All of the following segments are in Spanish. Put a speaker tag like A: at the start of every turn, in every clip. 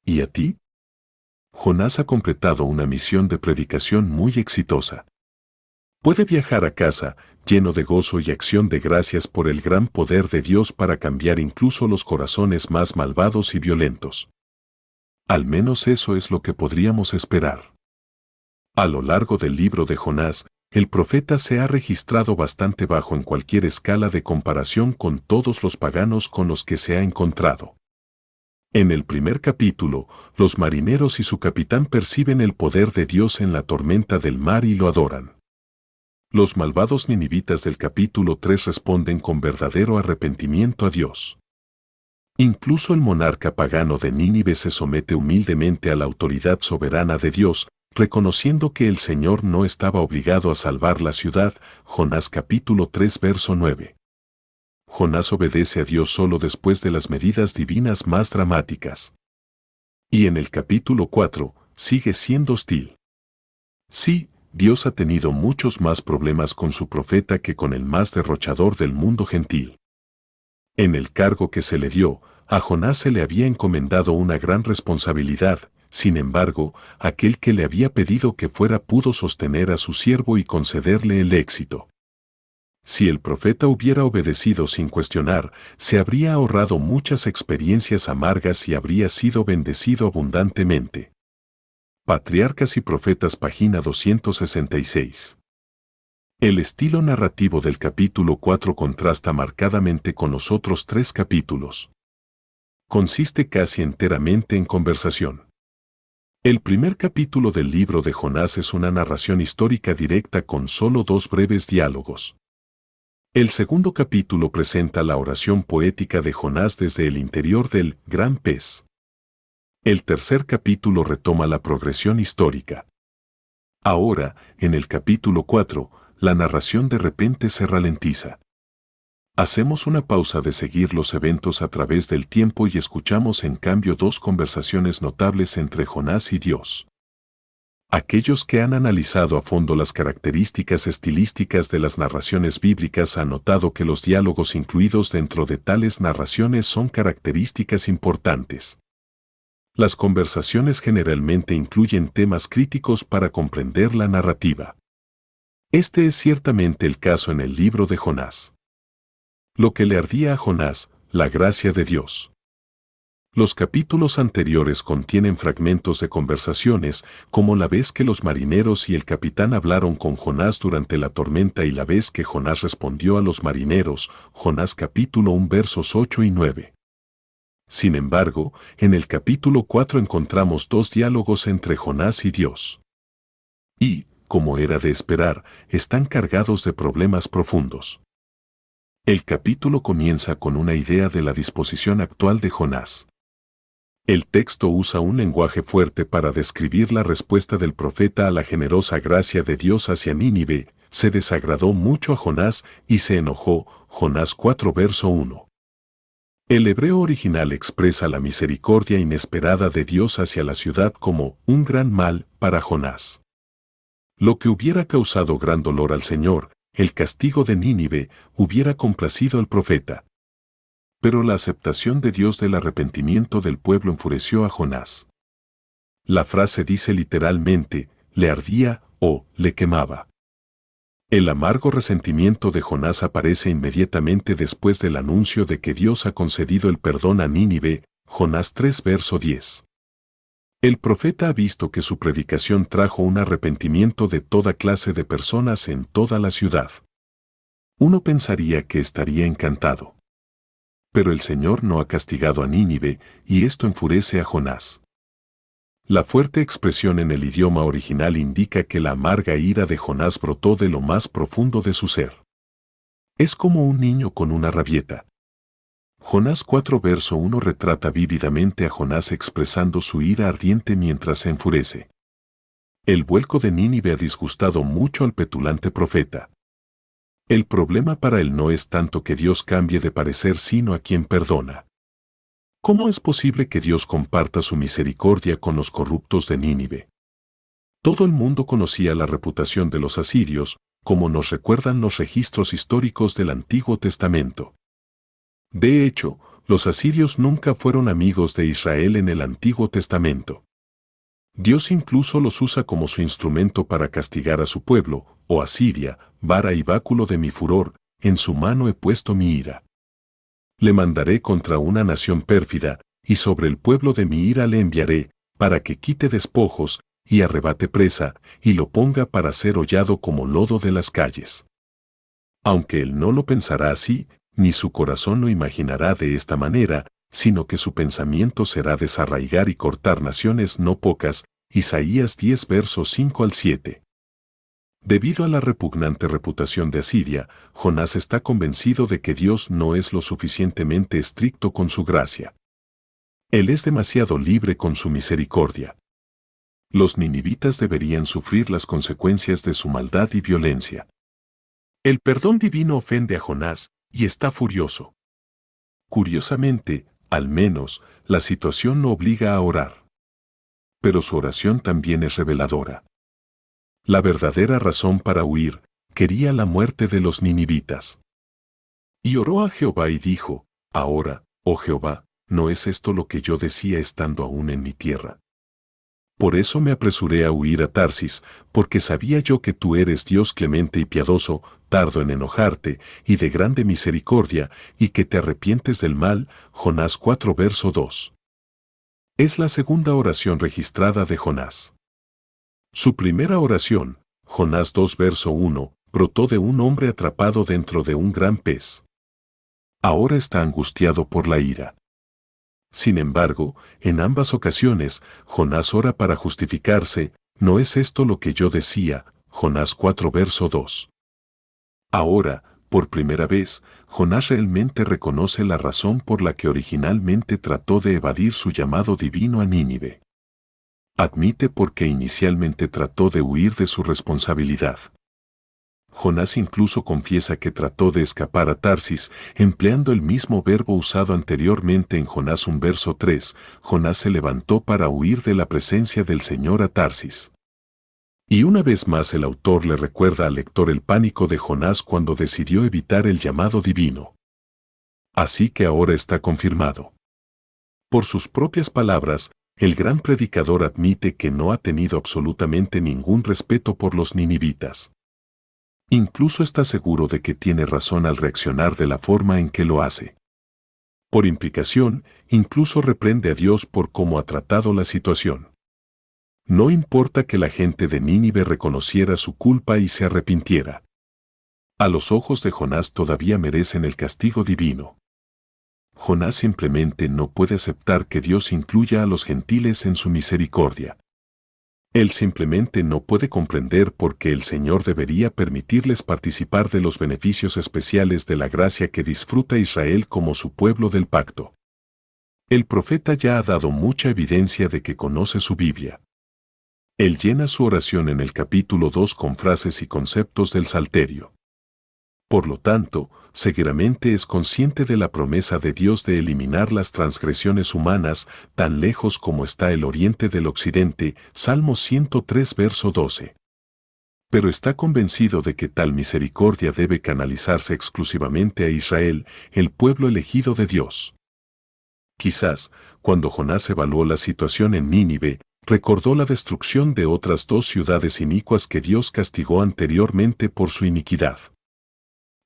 A: ¿Y a ti? Jonás ha completado una misión de predicación muy exitosa. Puede viajar a casa, lleno de gozo y acción de gracias por el gran poder de Dios para cambiar incluso los corazones más malvados y violentos. Al menos eso es lo que podríamos esperar. A lo largo del libro de Jonás, el profeta se ha registrado bastante bajo en cualquier escala de comparación con todos los paganos con los que se ha encontrado. En el primer capítulo, los marineros y su capitán perciben el poder de Dios en la tormenta del mar y lo adoran. Los malvados ninivitas del capítulo 3 responden con verdadero arrepentimiento a Dios. Incluso el monarca pagano de Nínive se somete humildemente a la autoridad soberana de Dios, reconociendo que el Señor no estaba obligado a salvar la ciudad. Jonás capítulo 3 verso 9. Jonás obedece a Dios solo después de las medidas divinas más dramáticas. Y en el capítulo 4, sigue siendo hostil. Sí, Dios ha tenido muchos más problemas con su profeta que con el más derrochador del mundo gentil. En el cargo que se le dio, a Jonás se le había encomendado una gran responsabilidad. Sin embargo, aquel que le había pedido que fuera pudo sostener a su siervo y concederle el éxito. Si el profeta hubiera obedecido sin cuestionar, se habría ahorrado muchas experiencias amargas y habría sido bendecido abundantemente. Patriarcas y Profetas, página 266. El estilo narrativo del capítulo 4 contrasta marcadamente con los otros 3 capítulos. Consiste casi enteramente en conversación. El primer capítulo del libro de Jonás es una narración histórica directa con solo 2 breves diálogos. El segundo capítulo presenta la oración poética de Jonás desde el interior del gran pez. El tercer capítulo retoma la progresión histórica. Ahora, en el capítulo 4, la narración de repente se ralentiza. Hacemos una pausa de seguir los eventos a través del tiempo y escuchamos en cambio 2 conversaciones notables entre Jonás y Dios. Aquellos que han analizado a fondo las características estilísticas de las narraciones bíblicas han notado que los diálogos incluidos dentro de tales narraciones son características importantes. Las conversaciones generalmente incluyen temas críticos para comprender la narrativa. Este es ciertamente el caso en el libro de Jonás. Lo que le ardía a Jonás, la gracia de Dios. Los capítulos anteriores contienen fragmentos de conversaciones, como la vez que los marineros y el capitán hablaron con Jonás durante la tormenta y la vez que Jonás respondió a los marineros, Jonás capítulo 1 versos 8 y 9. Sin embargo, en el capítulo 4 encontramos 2 diálogos entre Jonás y Dios. Y, como era de esperar, están cargados de problemas profundos. El capítulo comienza con una idea de la disposición actual de Jonás. El texto usa un lenguaje fuerte para describir la respuesta del profeta a la generosa gracia de Dios hacia Nínive. Se desagradó mucho a Jonás y se enojó. Jonás 4 verso 1. El hebreo original expresa la misericordia inesperada de Dios hacia la ciudad como un gran mal para Jonás. Lo que hubiera causado gran dolor al Señor, el castigo de Nínive, hubiera complacido al profeta. Pero la aceptación de Dios del arrepentimiento del pueblo enfureció a Jonás. La frase dice literalmente, le ardía o le quemaba. El amargo resentimiento de Jonás aparece inmediatamente después del anuncio de que Dios ha concedido el perdón a Nínive, Jonás 3 verso 10. El profeta ha visto que su predicación trajo un arrepentimiento de toda clase de personas en toda la ciudad. Uno pensaría que estaría encantado. Pero el Señor no ha castigado a Nínive, y esto enfurece a Jonás. La fuerte expresión en el idioma original indica que la amarga ira de Jonás brotó de lo más profundo de su ser. Es como un niño con una rabieta. Jonás 4 verso 1 retrata vívidamente a Jonás expresando su ira ardiente mientras se enfurece. El vuelco de Nínive ha disgustado mucho al petulante profeta. El problema para él no es tanto que Dios cambie de parecer sino a quien perdona. ¿Cómo es posible que Dios comparta su misericordia con los corruptos de Nínive? Todo el mundo conocía la reputación de los asirios, como nos recuerdan los registros históricos del Antiguo Testamento. De hecho, los asirios nunca fueron amigos de Israel en el Antiguo Testamento. Dios incluso los usa como su instrumento para castigar a su pueblo, oh Asiria, vara y báculo de mi furor, en su mano he puesto mi ira. Le mandaré contra una nación pérfida, y sobre el pueblo de mi ira le enviaré, para que quite despojos, y arrebate presa, y lo ponga para ser hollado como lodo de las calles. Aunque él no lo pensará así, ni su corazón lo imaginará de esta manera, sino que su pensamiento será desarraigar y cortar naciones no pocas. Isaías 10 versos 5 al 7. Debido a la repugnante reputación de Asiria, Jonás está convencido de que Dios no es lo suficientemente estricto con su gracia. Él es demasiado libre con su misericordia. Los ninivitas deberían sufrir las consecuencias de su maldad y violencia. El perdón divino ofende a Jonás, y está furioso. Curiosamente, al menos, la situación lo obliga a orar. Pero su oración también es reveladora. La verdadera razón para huir, quería la muerte de los ninivitas. Y oró a Jehová y dijo, ahora, oh Jehová, ¿no es esto lo que yo decía estando aún en mi tierra? Por eso me apresuré a huir a Tarsis, porque sabía yo que tú eres Dios clemente y piadoso, tardo en enojarte, y de grande misericordia, y que te arrepientes del mal. Jonás 4 verso 2. Es la segunda oración registrada de Jonás. Su primera oración, Jonás 2 verso 1, brotó de un hombre atrapado dentro de un gran pez. Ahora está angustiado por la ira. Sin embargo, en ambas ocasiones, Jonás ora para justificarse, ¿no es esto lo que yo decía? Jonás 4 verso 2. Ahora, por primera vez, Jonás realmente reconoce la razón por la que originalmente trató de evadir su llamado divino a Nínive. Admite por qué inicialmente trató de huir de su responsabilidad. Jonás incluso confiesa que trató de escapar a Tarsis, empleando el mismo verbo usado anteriormente en Jonás 1 verso 3. Jonás se levantó para huir de la presencia del Señor a Tarsis. Y una vez más el autor le recuerda al lector el pánico de Jonás cuando decidió evitar el llamado divino. Así que ahora está confirmado. Por sus propias palabras, el gran predicador admite que no ha tenido absolutamente ningún respeto por los ninivitas. Incluso está seguro de que tiene razón al reaccionar de la forma en que lo hace. Por implicación, incluso reprende a Dios por cómo ha tratado la situación. No importa que la gente de Nínive reconociera su culpa y se arrepintiera. A los ojos de Jonás todavía merecen el castigo divino. Jonás simplemente no puede aceptar que Dios incluya a los gentiles en su misericordia. Él simplemente no puede comprender por qué el Señor debería permitirles participar de los beneficios especiales de la gracia que disfruta Israel como su pueblo del pacto. El profeta ya ha dado mucha evidencia de que conoce su Biblia. Él llena su oración en el capítulo 2 con frases y conceptos del Salterio. Por lo tanto, seguramente es consciente de la promesa de Dios de eliminar las transgresiones humanas, tan lejos como está el oriente del occidente, Salmo 103 verso 12. Pero está convencido de que tal misericordia debe canalizarse exclusivamente a Israel, el pueblo elegido de Dios. Quizás, cuando Jonás evaluó la situación en Nínive, recordó la destrucción de otras 2 ciudades inicuas que Dios castigó anteriormente por su iniquidad.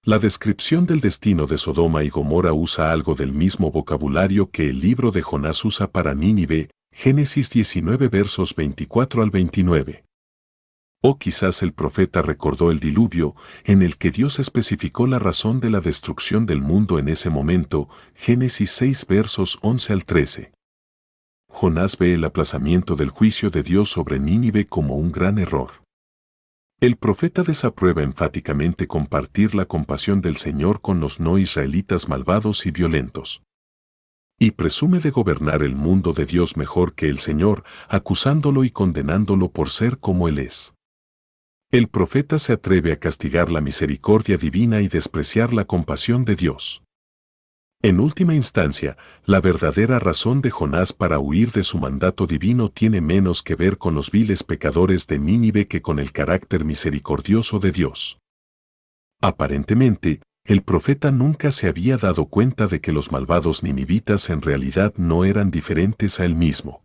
A: La descripción del destino de Sodoma y Gomorra usa algo del mismo vocabulario que el libro de Jonás usa para Nínive, Génesis 19 versos 24 al 29. O quizás el profeta recordó el diluvio, en el que Dios especificó la razón de la destrucción del mundo en ese momento, Génesis 6 versos 11 al 13. Jonás ve el aplazamiento del juicio de Dios sobre Nínive como un gran error. El profeta desaprueba enfáticamente compartir la compasión del Señor con los no israelitas malvados y violentos. Y presume de gobernar el mundo de Dios mejor que el Señor, acusándolo y condenándolo por ser como Él es. El profeta se atreve a castigar la misericordia divina y despreciar la compasión de Dios. En última instancia, la verdadera razón de Jonás para huir de su mandato divino tiene menos que ver con los viles pecadores de Nínive que con el carácter misericordioso de Dios. Aparentemente, El profeta nunca se había dado cuenta de que los malvados ninivitas en realidad no eran diferentes a él mismo.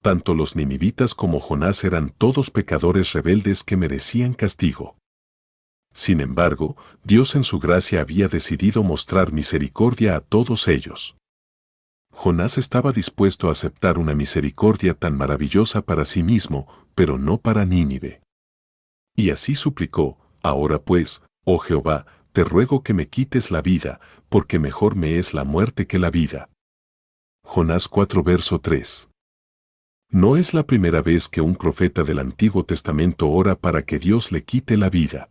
A: Tanto los ninivitas como Jonás eran todos pecadores rebeldes que merecían castigo. Sin embargo, Dios en su gracia había decidido mostrar misericordia a todos ellos. Jonás estaba dispuesto a aceptar una misericordia tan maravillosa para sí mismo, pero no para Nínive. Y así suplicó: ahora pues, oh Jehová, te ruego que me quites la vida, porque mejor me es la muerte que la vida. Jonás 4 verso 3. No es la primera vez que un profeta del Antiguo Testamento ora para que Dios le quite la vida.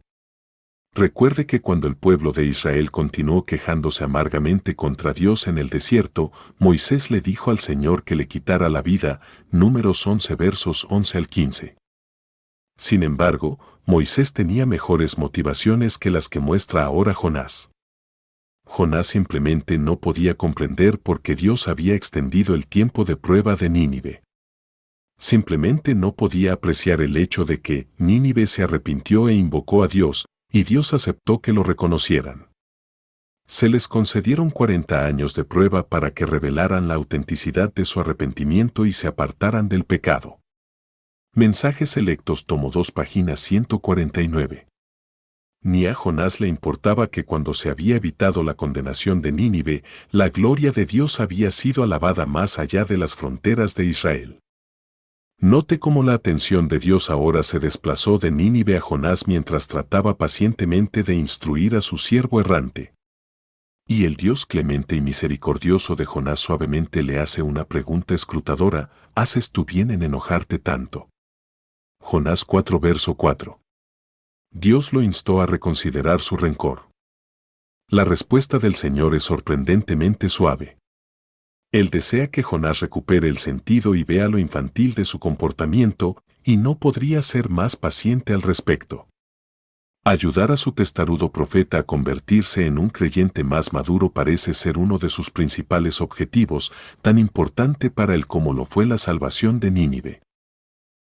A: Recuerde que cuando el pueblo de Israel continuó quejándose amargamente contra Dios en el desierto, Moisés le dijo al Señor que le quitara la vida, Números 11 versos 11 al 15. Sin embargo, Moisés tenía mejores motivaciones que las que muestra ahora Jonás. Jonás simplemente no podía comprender por qué Dios había extendido el tiempo de prueba de Nínive. Simplemente no podía apreciar el hecho de que Nínive se arrepintió e invocó a Dios, y Dios aceptó que lo reconocieran. Se les concedieron 40 años de prueba para que revelaran la autenticidad de su arrepentimiento y se apartaran del pecado. Mensajes Selectos, tomo 2, página 149. Ni a Jonás le importaba que cuando se había evitado la condenación de Nínive, la gloria de Dios había sido alabada más allá de las fronteras de Israel. Note cómo la atención de Dios ahora se desplazó de Nínive a Jonás mientras trataba pacientemente de instruir a su siervo errante. Y el Dios clemente y misericordioso de Jonás suavemente le hace una pregunta escrutadora: ¿haces tú bien en enojarte tanto? Jonás 4 verso 4. Dios lo instó a reconsiderar su rencor. La respuesta del Señor es sorprendentemente suave. Él desea que Jonás recupere el sentido y vea lo infantil de su comportamiento, y no podría ser más paciente al respecto. Ayudar a su testarudo profeta a convertirse en un creyente más maduro parece ser uno de sus principales objetivos, tan importante para él como lo fue la salvación de Nínive.